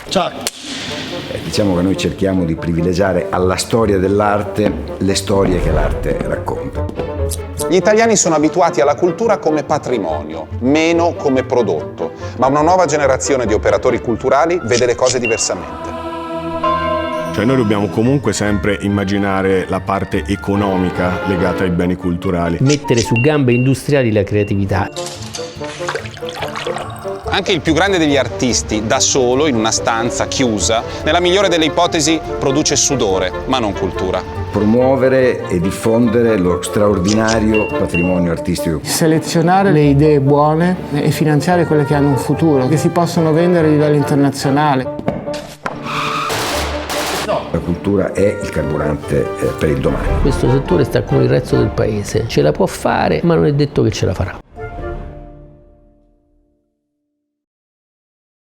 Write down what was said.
Ciao. Diciamo che noi cerchiamo di privilegiare alla storia dell'arte le storie che l'arte racconta. Gli italiani sono abituati alla cultura come patrimonio, meno come prodotto, ma una nuova generazione di operatori culturali vede le cose diversamente. Cioè noi dobbiamo comunque sempre immaginare la parte economica legata ai beni culturali. Mettere su gambe industriali la creatività. Anche il più grande degli artisti, da solo, in una stanza chiusa, nella migliore delle ipotesi produce sudore, ma non cultura. Promuovere e diffondere lo straordinario patrimonio artistico. Selezionare le idee buone e finanziare quelle che hanno un futuro, che si possono vendere a livello internazionale. La cultura è il carburante per il domani. Questo settore sta come il resto del paese, ce la può fare, ma non è detto che ce la farà.